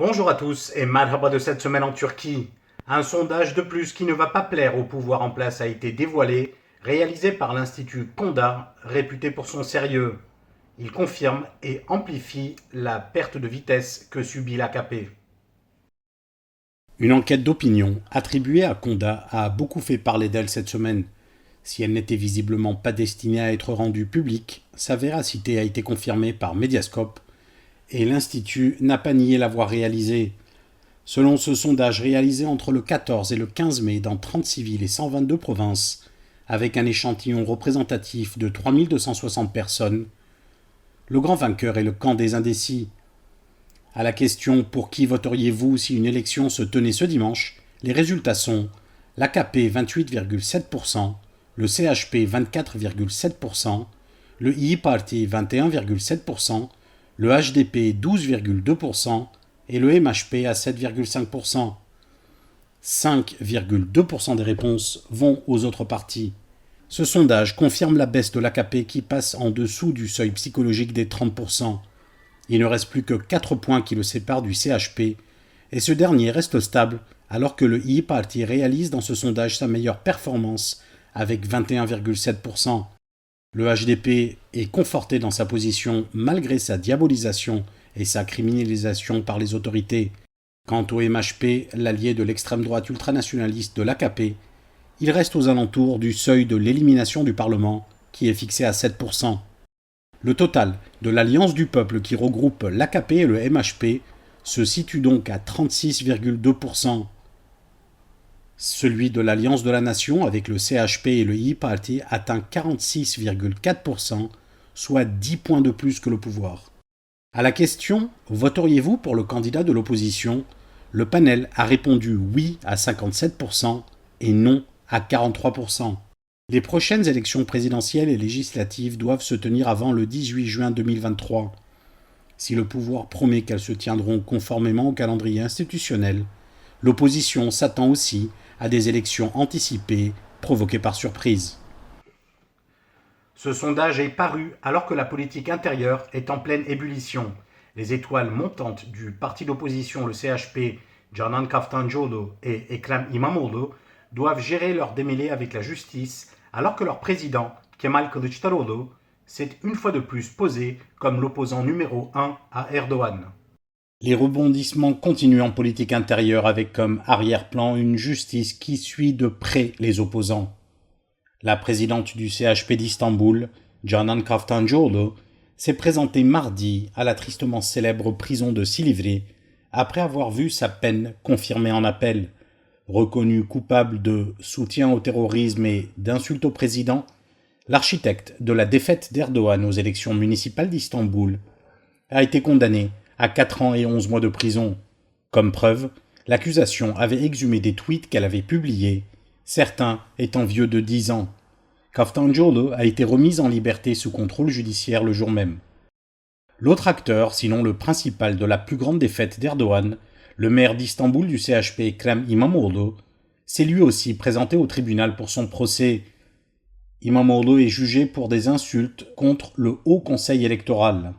Bonjour à tous et marhaba de cette semaine en Turquie. Un sondage de plus qui ne va pas plaire au pouvoir en place a été dévoilé, réalisé par l'Institut Conda, réputé pour son sérieux. Il confirme et amplifie la perte de vitesse que subit l'AKP. Une enquête d'opinion attribuée à Conda a beaucoup fait parler d'elle cette semaine. Si elle n'était visiblement pas destinée à être rendue publique, sa véracité a été confirmée par Mediascope et l'Institut n'a pas nié l'avoir réalisée. Selon ce sondage réalisé entre le 14 et le 15 mai dans 36 villes et 122 provinces, avec un échantillon représentatif de 3260 personnes, le grand vainqueur est le camp des indécis. À la question « Pour qui voteriez-vous si une élection se tenait ce dimanche ?», les résultats sont l'AKP 28,7%, le CHP 24,7%, le II Party 21,7%, le HDP 12,2% et le MHP à 7,5%. 5,2% des réponses vont aux autres partis. Ce sondage confirme la baisse de l'AKP qui passe en dessous du seuil psychologique des 30%. Il ne reste plus que 4 points qui le séparent du CHP, et ce dernier reste stable alors que le II Party réalise dans ce sondage sa meilleure performance avec 21,7%. Le HDP est conforté dans sa position malgré sa diabolisation et sa criminalisation par les autorités. Quant au MHP, l'allié de l'extrême droite ultranationaliste de l'AKP, il reste aux alentours du seuil de l'élimination du Parlement, qui est fixé à 7%. Le total de l'Alliance du peuple qui regroupe l'AKP et le MHP se situe donc à 36,2%. Celui de l'Alliance de la Nation avec le CHP et le II Party atteint 46,4%, soit 10 points de plus que le pouvoir. À la question « Voteriez-vous pour le candidat de l'opposition ?», le panel a répondu oui à 57% et non à 43%. Les prochaines élections présidentielles et législatives doivent se tenir avant le 18 juin 2023. Si le pouvoir promet qu'elles se tiendront conformément au calendrier institutionnel, l'opposition s'attend aussi à des élections anticipées provoquées par surprise. Ce sondage est paru alors que la politique intérieure est en pleine ébullition. Les étoiles montantes du parti d'opposition, le CHP, Canan Kaftancıoğlu et Ekrem İmamoğlu, doivent gérer leur démêlés avec la justice, alors que leur président, Kemal Kılıçdaroğlu, s'est une fois de plus posé comme l'opposant numéro 1 à Erdogan. Les rebondissements continuent en politique intérieure avec comme arrière-plan une justice qui suit de près les opposants. La présidente du CHP d'Istanbul, Canan Kaftancıoğlu, s'est présentée mardi à la tristement célèbre prison de Silivri après avoir vu sa peine confirmée en appel. Reconnu coupable de soutien au terrorisme et d'insulte au président, l'architecte de la défaite d'Erdogan aux élections municipales d'Istanbul a été condamné à 4 ans et 11 mois de prison. Comme preuve, l'accusation avait exhumé des tweets qu'elle avait publiés, certains étant vieux de 10 ans. Kaftancıoğlu a été remise en liberté sous contrôle judiciaire le jour même. L'autre acteur, sinon le principal de la plus grande défaite d'Erdogan, le maire d'Istanbul du CHP Ekrem İmamoğlu, s'est lui aussi présenté au tribunal pour son procès. İmamoğlu est jugé pour des insultes contre le Haut Conseil électoral.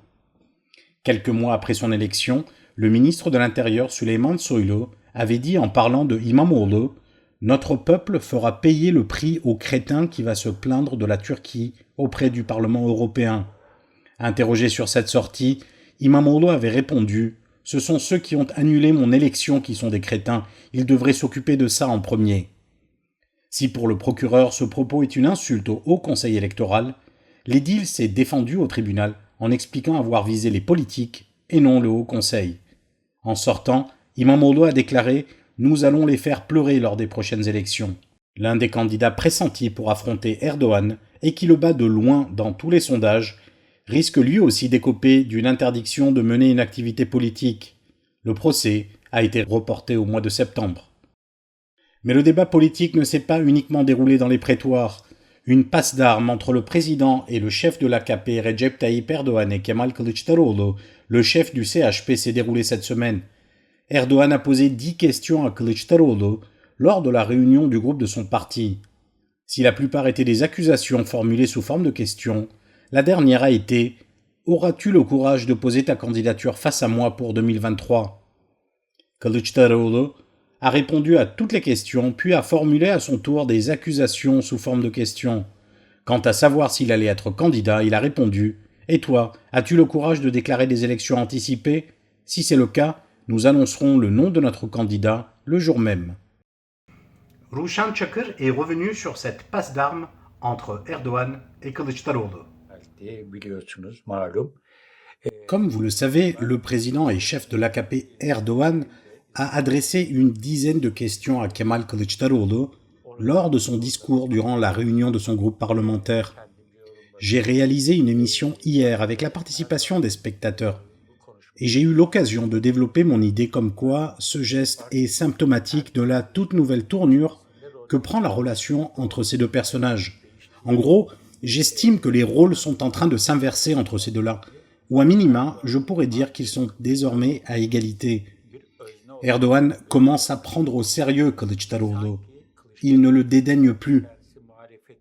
Quelques mois après son élection, le ministre de l'Intérieur Süleyman Soylu avait dit en parlant de İmamoğlu « Notre peuple fera payer le prix au crétin qui va se plaindre de la Turquie auprès du Parlement européen ». Interrogé sur cette sortie, İmamoğlu avait répondu « Ce sont ceux qui ont annulé mon élection qui sont des crétins, ils devraient s'occuper de ça en premier ». Si pour le procureur ce propos est une insulte au Haut Conseil électoral, l'édile s'est défendu au tribunal en expliquant avoir visé les politiques et non le Haut Conseil. En sortant, İmamoğlu a déclaré « Nous allons les faire pleurer lors des prochaines élections ». L'un des candidats pressentis pour affronter Erdogan et qui le bat de loin dans tous les sondages risque lui aussi d'écoper d'une interdiction de mener une activité politique. Le procès a été reporté au mois de septembre. Mais le débat politique ne s'est pas uniquement déroulé dans les prétoires. Une passe d'armes entre le président et le chef de l'AKP Recep Tayyip Erdogan et Kemal Kılıçdaroğlu, le chef du CHP, s'est déroulée cette semaine. Erdogan a posé 10 questions à Kılıçdaroğlu lors de la réunion du groupe de son parti. Si la plupart étaient des accusations formulées sous forme de questions, la dernière a été « Auras-tu le courage de poser ta candidature face à moi pour 2023 ?» Kılıçdaroğlu a répondu à toutes les questions, puis a formulé à son tour des accusations sous forme de questions. Quant à savoir s'il allait être candidat, il a répondu « Et toi, as-tu le courage de déclarer des élections anticipées ? Si c'est le cas, nous annoncerons le nom de notre candidat le jour même. » Ruşen Çakır est revenu sur cette passe d'armes entre Erdoğan et Kılıçdaroğlu. Comme vous le savez, le président et chef de l'AKP Erdoğan a adressé une dizaine de questions à Kemal Kılıçdaroğlu lors de son discours durant la réunion de son groupe parlementaire. J'ai réalisé une émission hier avec la participation des spectateurs et j'ai eu l'occasion de développer mon idée comme quoi ce geste est symptomatique de la toute nouvelle tournure que prend la relation entre ces deux personnages. En gros, j'estime que les rôles sont en train de s'inverser entre ces deux-là, ou à minima, je pourrais dire qu'ils sont désormais à égalité. Erdoğan commence à prendre au sérieux Kılıçdaroğlu. Il ne le dédaigne plus.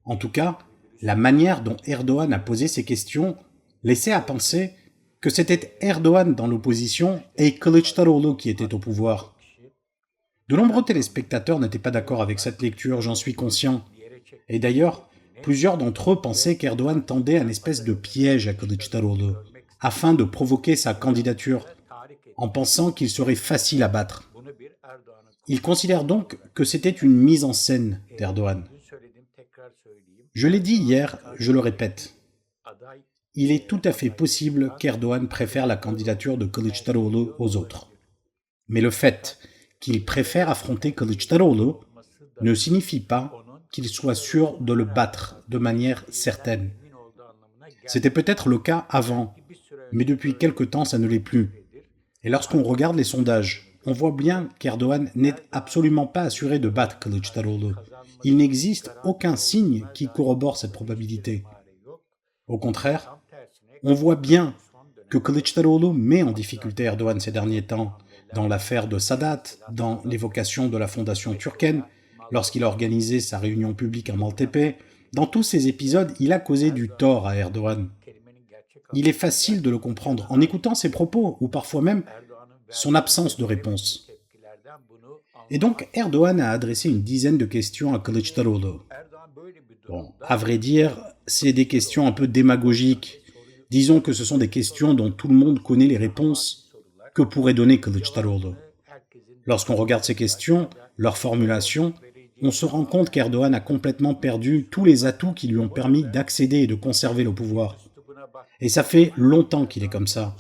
En tout cas, la manière dont Erdoğan a posé ses questions laissait à penser que c'était Erdoğan dans l'opposition et Kılıçdaroğlu qui était au pouvoir. De nombreux téléspectateurs n'étaient pas d'accord avec cette lecture, j'en suis conscient. Et d'ailleurs, plusieurs d'entre eux pensaient qu'Erdoğan tendait un espèce de piège à Kılıçdaroğlu, afin de provoquer sa candidature, en pensant qu'il serait facile à battre. Ils considèrent donc que c'était une mise en scène d'Erdoğan. Je l'ai dit hier, je le répète. Il est tout à fait possible qu'Erdoğan préfère la candidature de Kılıçdaroğlu aux autres. Mais le fait qu'il préfère affronter Kılıçdaroğlu ne signifie pas qu'il soit sûr de le battre de manière certaine. C'était peut-être le cas avant, mais depuis quelque temps ça ne l'est plus. Et lorsqu'on regarde les sondages, on voit bien qu'Erdoğan n'est absolument pas assuré de battre Kılıçdaroğlu. Il n'existe aucun signe qui corrobore cette probabilité. Au contraire, on voit bien que Kılıçdaroğlu met en difficulté Erdoğan ces derniers temps, dans l'affaire de Sadat, dans l'évocation de la fondation turkmène, lorsqu'il a organisé sa réunion publique à Maltepe. Dans tous ces épisodes, il a causé du tort à Erdoğan. Il est facile de le comprendre en écoutant ses propos, ou parfois même son absence de réponse. Et donc Erdoğan a adressé une dizaine de questions à Kılıçdaroğlu. Bon, à vrai dire, c'est des questions un peu démagogiques. Disons que ce sont des questions dont tout le monde connaît les réponses que pourrait donner Kılıçdaroğlu. Lorsqu'on regarde ces questions, leur formulation, on se rend compte qu'Erdoğan a complètement perdu tous les atouts qui lui ont permis d'accéder et de conserver le pouvoir. Et ça fait longtemps qu'il est comme ça.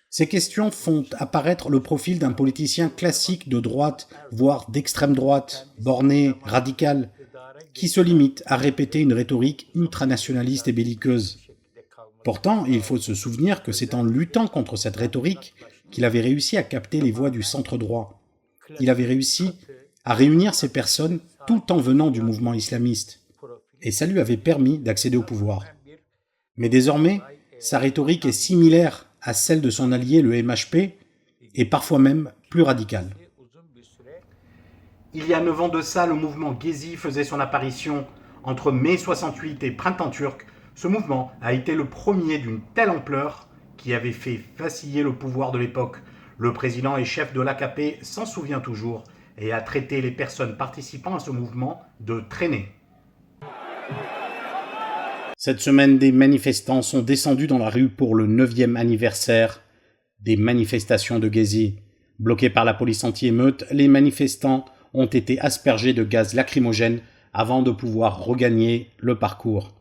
Ces questions font apparaître le profil d'un politicien classique de droite, voire d'extrême droite, borné, radical, qui se limite à répéter une rhétorique ultranationaliste et belliqueuse. Pourtant, il faut se souvenir que c'est en luttant contre cette rhétorique qu'il avait réussi à capter les voix du centre droit. Il avait réussi à réunir ces personnes tout en venant du mouvement islamiste. Et ça lui avait permis d'accéder au pouvoir. Mais désormais, sa rhétorique est similaire à celle de son allié le MHP, et parfois même plus radicale. Il y a 9 ans de ça, le mouvement Gezi faisait son apparition. Entre mai 68 et printemps turc, ce mouvement a été le premier d'une telle ampleur qui avait fait vaciller le pouvoir de l'époque. Le président et chef de l'AKP s'en souvient toujours et a traité les personnes participant à ce mouvement de traînées. Cette semaine, des manifestants sont descendus dans la rue pour le 9e anniversaire des manifestations de Gezi. Bloqués par la police anti-émeute, les manifestants ont été aspergés de gaz lacrymogène avant de pouvoir regagner le parcours.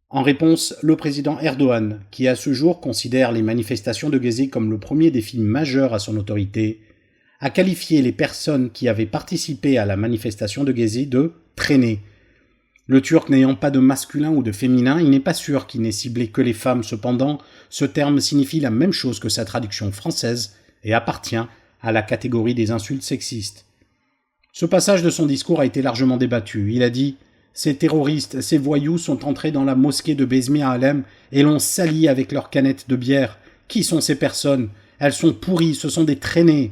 En réponse, le président Erdoğan, qui à ce jour considère les manifestations de Gezi comme le premier défi majeur à son autorité, a qualifié les personnes qui avaient participé à la manifestation de Gezi de « traînées ». Le turc n'ayant pas de masculin ou de féminin, il n'est pas sûr qu'il n'ait ciblé que les femmes. Cependant, ce terme signifie la même chose que sa traduction française et appartient à la catégorie des insultes sexistes. Ce passage de son discours a été largement débattu. Il a dit « Ces terroristes, ces voyous sont entrés dans la mosquée de Bezmi à Alem et l'ont sali avec leurs canettes de bière. Qui sont ces personnes? Elles sont pourries, ce sont des traînées. »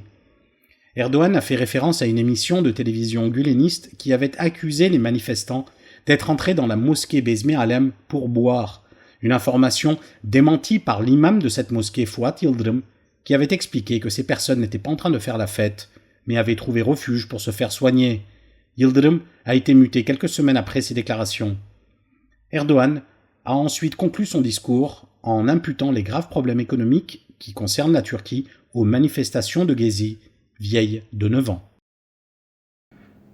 Erdoğan a fait référence à une émission de télévision guleniste qui avait accusé les manifestants d'être entrés dans la mosquée Bezmi Alem pour boire. Une information démentie par l'imam de cette mosquée, Fuat Yıldırım, qui avait expliqué que ces personnes n'étaient pas en train de faire la fête, mais avaient trouvé refuge pour se faire soigner. Yıldırım a été muté quelques semaines après ces déclarations. Erdogan a ensuite conclu son discours en imputant les graves problèmes économiques qui concernent la Turquie aux manifestations de Gezi, vieilles de 9 ans.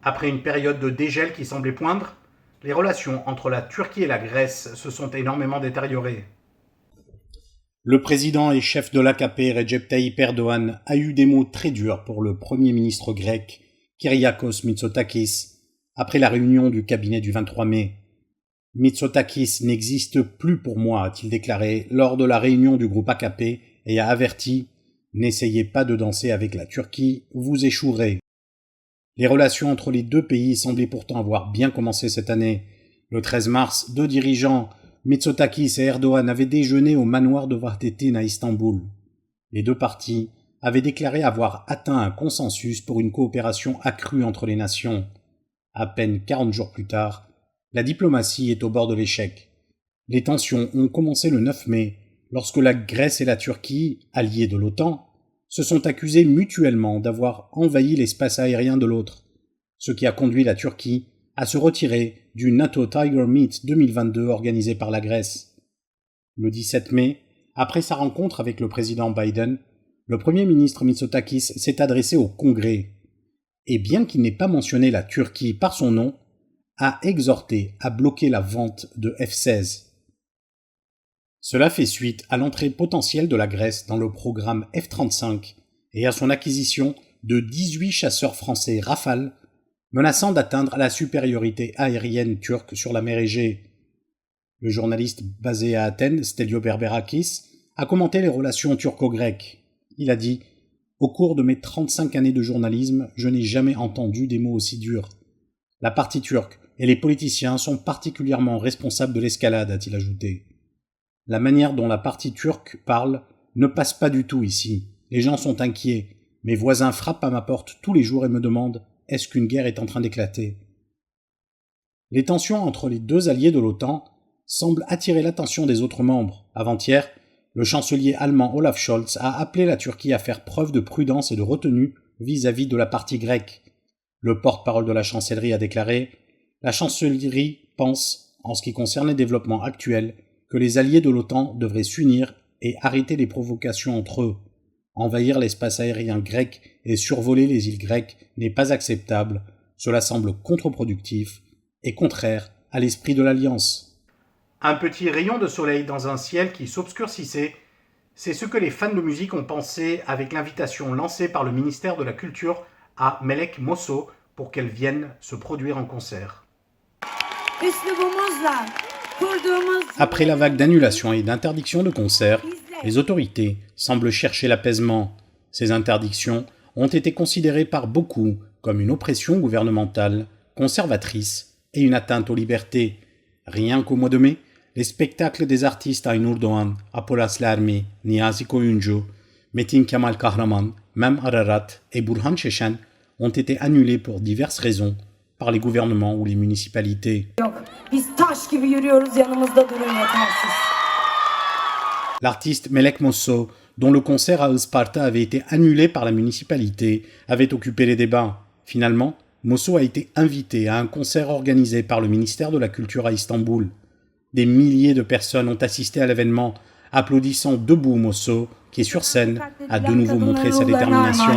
Après une période de dégel qui semblait poindre, les relations entre la Turquie et la Grèce se sont énormément détériorées. Le président et chef de l'AKP, Recep Tayyip Erdogan, a eu des mots très durs pour le premier ministre grec, Kyriakos Mitsotakis, après la réunion du cabinet du 23 mai. « Mitsotakis n'existe plus pour moi », a-t-il déclaré lors de la réunion du groupe AKP et a averti « N'essayez pas de danser avec la Turquie, vous échouerez ». Les relations entre les deux pays semblaient pourtant avoir bien commencé cette année. Le 13 mars, deux dirigeants, Mitsotakis et Erdogan, avaient déjeuné au manoir de Vahdettin à Istanbul. Les deux parties avaient déclaré avoir atteint un consensus pour une coopération accrue entre les nations. À peine 40 jours plus tard, la diplomatie est au bord de l'échec. Les tensions ont commencé le 9 mai, lorsque la Grèce et la Turquie, alliées de l'OTAN, se sont accusées mutuellement d'avoir envahi l'espace aérien de l'autre, ce qui a conduit la Turquie à se retirer du NATO Tiger Meet 2022 organisé par la Grèce. Le 17 mai, après sa rencontre avec le président Biden, le Premier ministre Mitsotakis s'est adressé au Congrès et, bien qu'il n'ait pas mentionné la Turquie par son nom, a exhorté à bloquer la vente de F-16. Cela fait suite à l'entrée potentielle de la Grèce dans le programme F-35 et à son acquisition de 18 chasseurs français Rafale, menaçant d'atteindre la supériorité aérienne turque sur la mer Égée. Le journaliste basé à Athènes, Stelios Berberakis, a commenté les relations turco-grecques. Il a dit « Au cours de mes 35 années de journalisme, je n'ai jamais entendu des mots aussi durs. La partie turque et les politiciens sont particulièrement responsables de l'escalade, a-t-il ajouté. La manière dont la partie turque parle ne passe pas du tout ici. Les gens sont inquiets. Mes voisins frappent à ma porte tous les jours et me demandent « Est-ce qu'une guerre est en train d'éclater ?» Les tensions entre les deux alliés de l'OTAN semblent attirer l'attention des autres membres. Avant-hier, le chancelier allemand Olaf Scholz a appelé la Turquie à faire preuve de prudence et de retenue vis-à-vis de la partie grecque. Le porte-parole de la chancellerie a déclaré « La chancellerie pense, en ce qui concerne les développements actuels, que les alliés de l'OTAN devraient s'unir et arrêter les provocations entre eux. Envahir l'espace aérien grec et survoler les îles grecques n'est pas acceptable, cela semble contre-productif et contraire à l'esprit de l'Alliance. » Un petit rayon de soleil dans un ciel qui s'obscurcissait, c'est ce que les fans de musique ont pensé avec l'invitation lancée par le ministère de la Culture à Melek Mosso pour qu'elle vienne se produire en concert. Après la vague d'annulations et d'interdictions de concerts, les autorités semblent chercher l'apaisement. Ces interdictions ont été considérées par beaucoup comme une oppression gouvernementale, conservatrice et une atteinte aux libertés. Rien qu'au mois de mai, les spectacles des artistes Aynur Doğan, Apolas Lermi, Niyazi Koyuncu, Metin Kemal Kahraman, Mem Ararat et Burhan Şeşen ont été annulés pour diverses raisons par les gouvernements ou les municipalités. L'artiste Melek Mosso, dont le concert à Isparta avait été annulé par la municipalité, avait occupé les débats. Finalement, Mosso a été invité à un concert organisé par le ministère de la Culture à Istanbul. Des milliers de personnes ont assisté à l'événement, applaudissant debout Mosso, qui sur scène a de nouveau montré sa détermination.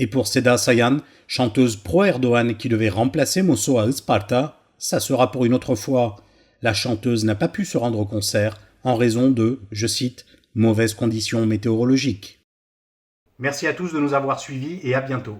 Et pour Seda Sayan, chanteuse pro-Erdogan qui devait remplacer Mosso à Isparta, ça sera pour une autre fois. La chanteuse n'a pas pu se rendre au concert en raison de, je cite, « mauvaises conditions météorologiques ». Merci à tous de nous avoir suivis et à bientôt.